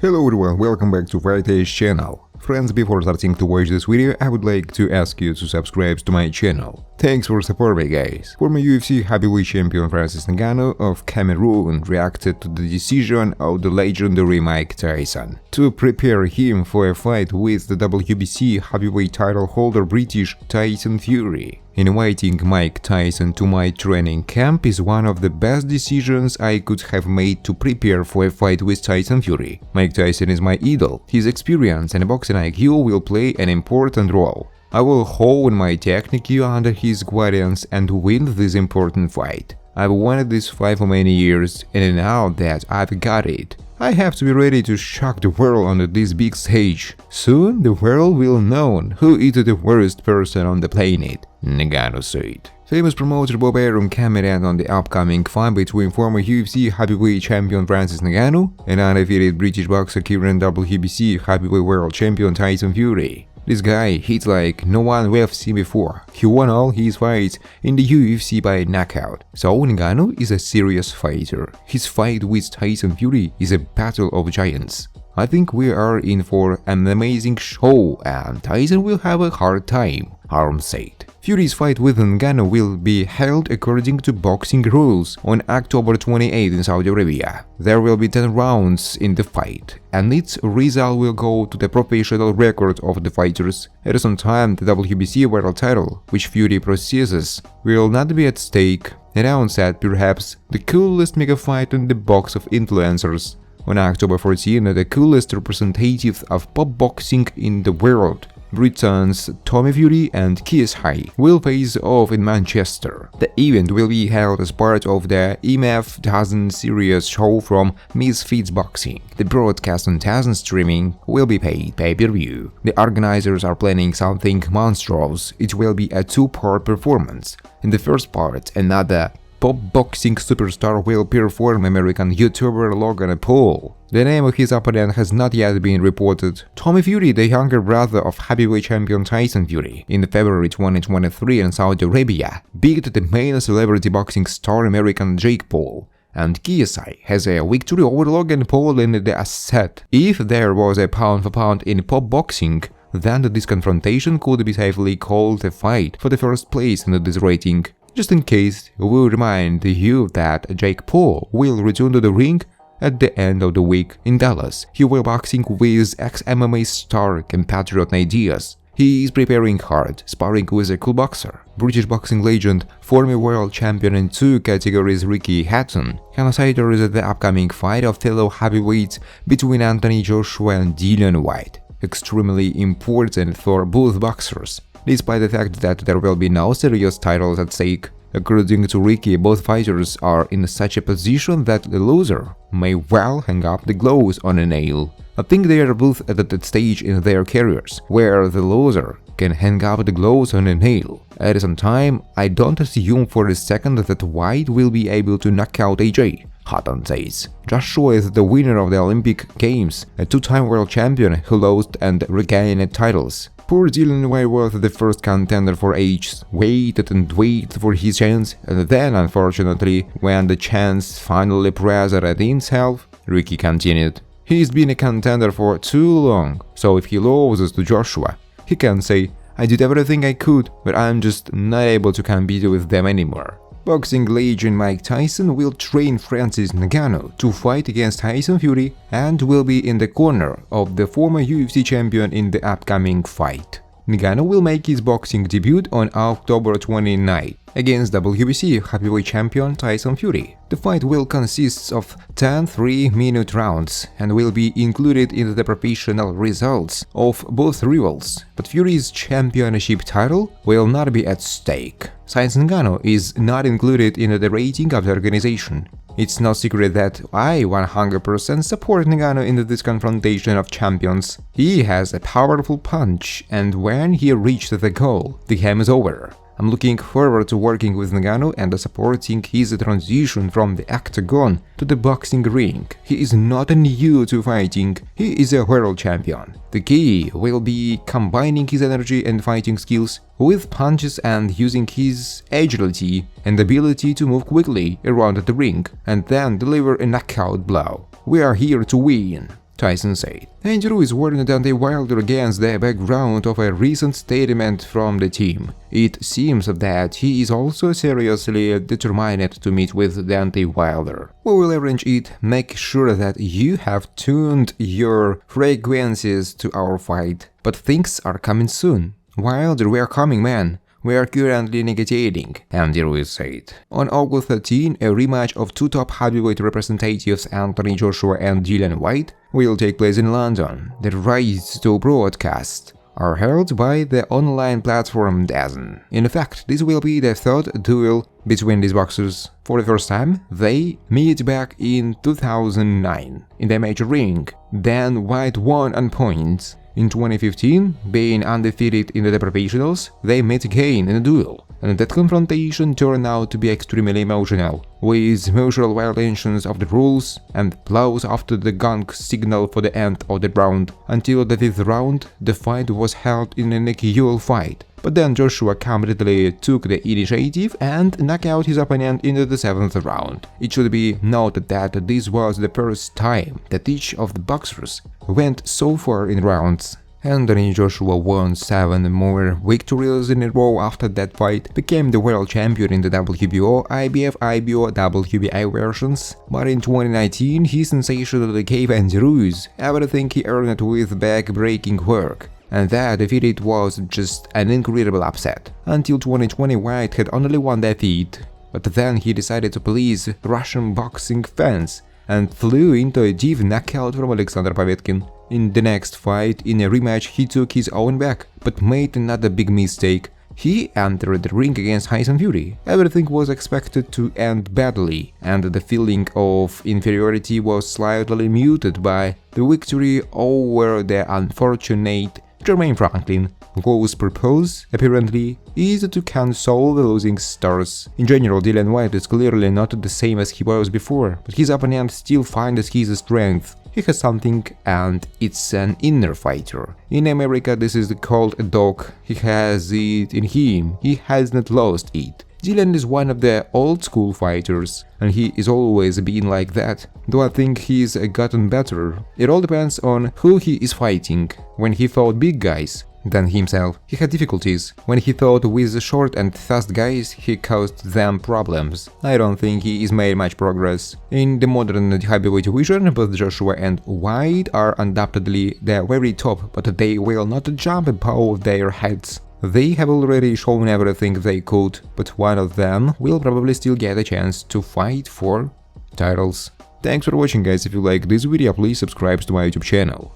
Hello everyone, welcome back to Fightnews channel. Friends, before starting to watch this video, I would like to ask you to subscribe to my channel. Thanks for supporting me, guys. Former UFC heavyweight champion Francis Ngannou of Cameroon reacted to the decision of the legendary Mike Tyson to prepare him for a fight with the WBC heavyweight title holder British Tyson Fury. Inviting Mike Tyson to my training camp is one of the best decisions I could have made to prepare for a fight with Tyson Fury. Mike Tyson is my idol. His experience and boxing IQ will play an important role. I will hone my technique under his guidance and win this important fight. I've wanted this fight for many years, and now that I've got it, I have to be ready to shock the world on this big stage. Soon the world will know who is the worst person on the planet, Ngannou said. Famous promoter Bob Arum commented on the upcoming fight between former UFC heavyweight champion Francis Ngannou and undefeated British boxer current WBC heavyweight world champion Tyson Fury. This guy hits like no one we've seen before. He won all his fights in the UFC by knockout. So Ngannou is a serious fighter. His fight with Tyson Fury is a battle of giants. I think we are in for an amazing show and Tyson will have a hard time, Arum said. Fury's fight with Ngannou will be held according to boxing rules on October 28 in Saudi Arabia. There will be 10 rounds in the fight, and its result will go to the professional record of the fighters. At the same time, the WBC world title, which Fury possesses, will not be at stake, announced that perhaps the coolest mega fight in the box of influencers. On October 14, the coolest representative of pop boxing in the world, Britain's Tommy Fury and KSI will face off in Manchester. The event will be held as part of the IMF Dozen series show from Misfits Boxing. The broadcast on Dozen streaming will be paid pay-per-view. The organizers are planning something monstrous. It will be a two-part performance. In the first part, another pop boxing superstar will perform American YouTuber Logan Paul. The name of his opponent has not yet been reported. Tommy Fury, the younger brother of heavyweight champion Tyson Fury, in February 2023 in Saudi Arabia, beat the main celebrity boxing star American Jake Paul. And KSI has a victory over Logan Paul in the asset. If there was a pound-for-pound in pop boxing, then this confrontation could be safely called a fight for the first place in this rating. Just in case, we'll remind you that Jake Paul will return to the ring at the end of the week in Dallas. He will boxing with ex-MMA star compatriot Nate Diaz. He is preparing hard, sparring with a cool boxer. British boxing legend, former world champion in 2 categories Ricky Hatton, considers the upcoming fight of fellow heavyweights between Anthony Joshua and Dillian Whyte extremely important for both boxers, despite the fact that there will be no serious titles at stake. According to Ricky, both fighters are in such a position that the loser may well hang up the gloves on a nail. I think they are both at that stage in their careers where the loser can hang up the gloves on a nail. At the same time, I don't assume for a second that White will be able to knock out AJ. Hatton says. Joshua is the winner of the Olympic Games, a 2-time world champion who lost and regained titles. Poor Dillian Whyte was the first contender for ages, waited and waited for his chance, and then, unfortunately, when the chance finally presented itself, Ricky continued. He's been a contender for too long, so if he loses to Joshua, he can say, I did everything I could, but I'm just not able to compete with them anymore. Boxing legend Mike Tyson will train Francis Ngannou to fight against Tyson Fury and will be in the corner of the former UFC champion in the upcoming fight. Ngannou will make his boxing debut on October 29 against WBC heavyweight champion Tyson Fury. The fight will consist of 10 3-minute rounds and will be included in the professional results of both rivals, but Fury's championship title will not be at stake. Since Ngannou is not included in the rating of the organization, it's no secret that I 100% support Ngannou in this confrontation of champions. He has a powerful punch, and when he reached the goal, the game is over. I'm looking forward to working with Ngannou and supporting his transition from the octagon to the boxing ring. He is not new to fighting, he is a world champion. The key will be combining his energy and fighting skills with punches and using his agility and ability to move quickly around the ring and then deliver a knockout blow. We are here to win. Tyson said. Ngannou is warning Deontay Wilder against the background of a recent statement from the team. It seems that he is also seriously determined to meet with Deontay Wilder. We will arrange it, make sure that you have tuned your frequencies to our fight. But things are coming soon. Wilder, we are coming, man. We are currently negotiating, Ngannou said. On August 13, a rematch of two top heavyweight representatives, Anthony Joshua and Dillian Whyte, will take place in London. The rights to broadcast are held by the online platform DAZN. In fact, this will be the third duel between these boxers. For the first time, they meet back in 2009 in the major ring. Then Whyte won on points. In 2015, being undefeated in the professionals, they met again in a duel, and that confrontation turned out to be extremely emotional, with mutual violations of the rules and applause after the gong signal for the end of the round. Until the 5th round, the fight was held in an equal fight. But then Joshua completely took the initiative and knocked out his opponent into the 7th round. It should be noted that this was the first time that each of the boxers went so far in rounds. Anthony Joshua won 7 more victories in a row after that fight, became the world champion in the WBO, IBF, IBO, WBA versions, but in 2019 he sensationally gave Ngannou everything he earned with back-breaking work. And that defeat was just an incredible upset. Until 2020, Whyte had only one defeat, but then he decided to please Russian boxing fans and flew into a deep knockout from Alexander Povetkin. In the next fight, in a rematch, he took his own back, but made another big mistake. He entered the ring against Tyson Fury. Everything was expected to end badly, and the feeling of inferiority was slightly muted by the victory over the unfortunate Jermaine Franklin, whose purpose, apparently, is to console the losing stars. In general, Dillian Whyte is clearly not the same as he was before, but his opponent still finds his strength. He has something, and it's an inner fighter. In America, this is called a dog. He has it in him. He has not lost it. Dillian is one of the old-school fighters, and he is always been like that, though I think he's gotten better. It all depends on who he is fighting. When he fought big guys than himself, he had difficulties. When he fought with short and fast guys, he caused them problems. I don't think he has made much progress. In the modern heavyweight division, both Joshua and Whyte are undoubtedly the very top, but they will not jump above their heads. They have already shown everything they could, but one of them will probably still get a chance to fight for titles. Thanks for watching, guys. If you like this video, please subscribe to my YouTube channel.